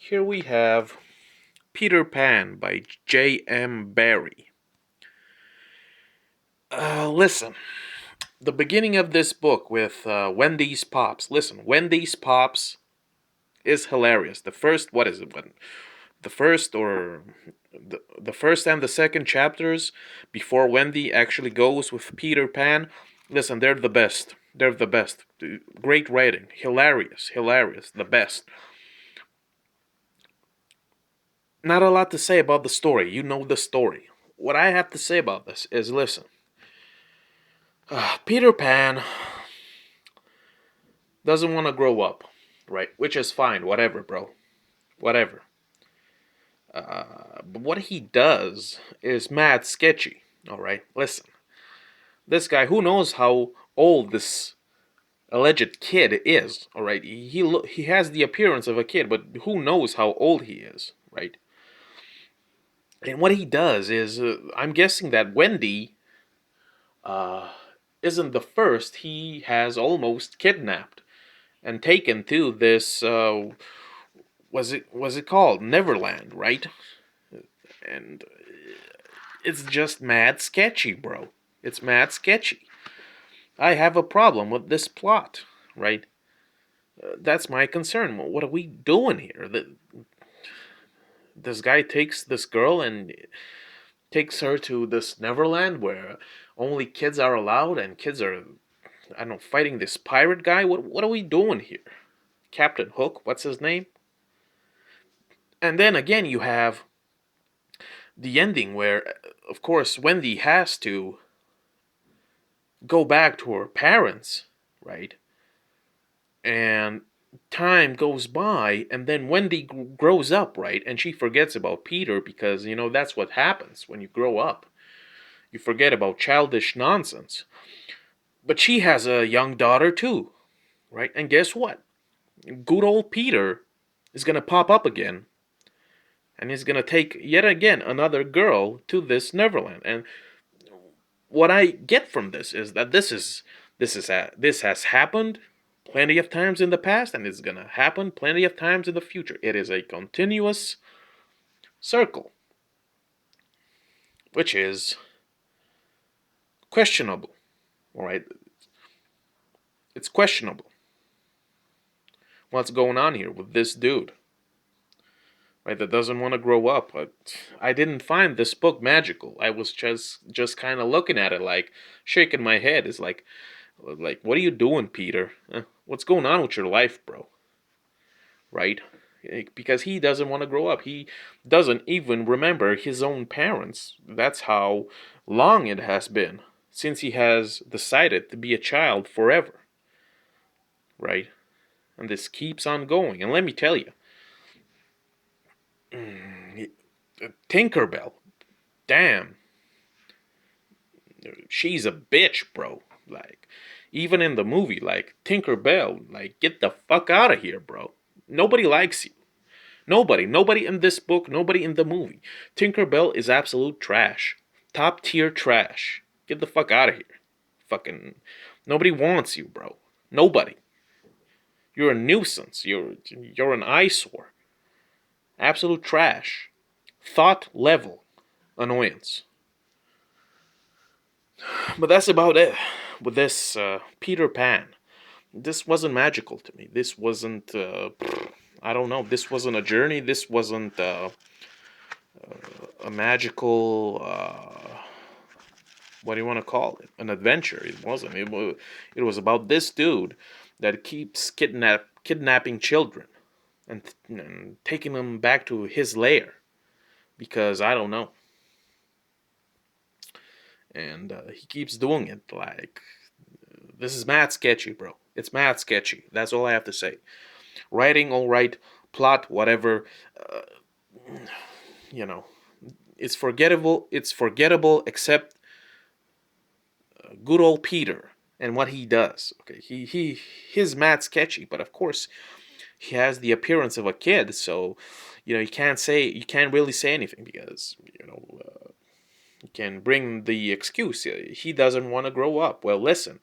Here we have Peter Pan by J.M. Barrie. Listen, the beginning of this book with Wendy's Pops. Listen, Wendy's Pops is hilarious. The first, what is it? The first or the first and the second chapters before Wendy actually goes with Peter Pan. Listen, they're the best. They're the best. Great writing. Hilarious. Hilarious. The best. Not a lot to say about the story. You know the story. What I have to say about this is listen. Peter Pan doesn't want to grow up, right? Which is fine, whatever, bro. Whatever. But what he does is mad sketchy, alright? Listen. This guy, who knows how old this alleged kid is, alright? He has the appearance of a kid, but who knows how old he is, right? And what he does is, I'm guessing that Wendy uh, isn't the first he has almost kidnapped and taken to this was it called Neverland, right? And it's just mad sketchy, bro. It's mad sketchy. I have a problem with this plot, right? That's my concern. What are we doing here? This guy takes this girl and takes her to this Neverland where only kids are allowed and kids are, I don't know, fighting this pirate guy. What are we doing here? Captain Hook, what's his name? And then again, you have the ending where, of course, Wendy has to go back to her parents, right? And time goes by, and then Wendy grows up, right? And she forgets about Peter because, that's what happens when you grow up. You forget about childish nonsense. But she has a young daughter too, right? And guess what? Good old Peter is gonna pop up again, and he's gonna take yet again another girl to this Neverland. And what I get from this is that this has happened plenty of times in the past, and it's gonna happen plenty of times in the future. It is a continuous circle, which is questionable. All right, it's questionable what's going on here with this dude, right? That doesn't want to grow up. But I didn't find this book magical. I was just kind of looking at it, like shaking my head. It's like, what are you doing, Peter? What's going on with your life, bro? Right? Because he doesn't want to grow up. He doesn't even remember his own parents. That's how long it has been since he has decided to be a child forever. Right? And this keeps on going. And let me tell you, Tinkerbell, damn, she's a bitch, bro. Like, even in the movie, like, Tinkerbell, like, get the fuck out of here, bro. Nobody likes you. Nobody in this book, nobody in the movie. Tinkerbell is absolute trash. Top tier trash. Get the fuck out of here. Fucking, nobody wants you, bro. Nobody. You're a nuisance. You're an eyesore. Absolute trash. Thought level annoyance. But that's about it with this Peter Pan. This wasn't magical to me. This wasn't, I don't know, this wasn't a journey. This wasn't a magical, what do you want to call it? An adventure. It wasn't. It was about this dude that keeps kidnapping children and taking them back to his lair because I don't know. And he keeps doing it like this is mad sketchy, bro. It's mad sketchy. That's all I have to say. Writing, all right. Plot, whatever. Uh, you know, it's forgettable. It's forgettable, except good old Peter and what he does. Okay, he's mad sketchy, but of course he has the appearance of a kid, so you can't really say anything because you can bring the excuse he doesn't want to grow up. Well, listen,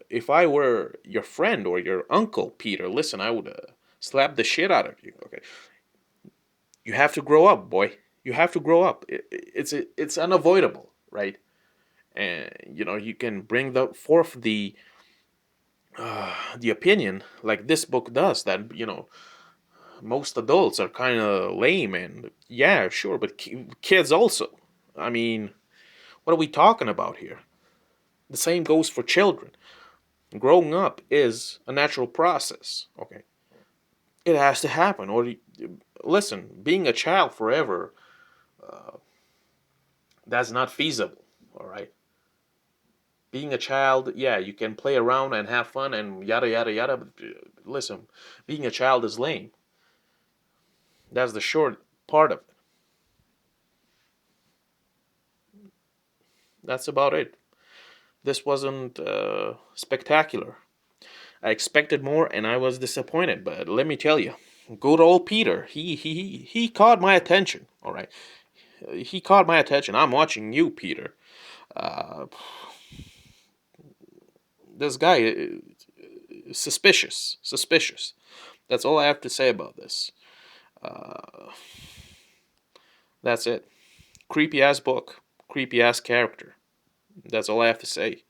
if I were your friend or your uncle Peter, listen, I would slap the shit out of you. Okay, you have to grow up, boy. You have to grow up. It's unavoidable, right? And you can bring forth the opinion like this book does that most adults are kind of lame, and yeah, sure, but kids also. I mean, what are we talking about here? The same goes for children. Growing up is a natural process. Okay, it has to happen. Or listen, being a child forever, that's not feasible. All right, being a child, yeah, you can play around and have fun and yada yada yada. But listen, being a child is lame. That's the short part of it. That's about it. This wasn't spectacular. I expected more, and I was disappointed. But let me tell you, good old Peter, he caught my attention. All right, he caught my attention. I'm watching you, Peter. Uh, this guy, suspicious, suspicious. That's all I have to say about this. Uh, that's it. Creepy ass book, creepy ass character. That's all I have to say.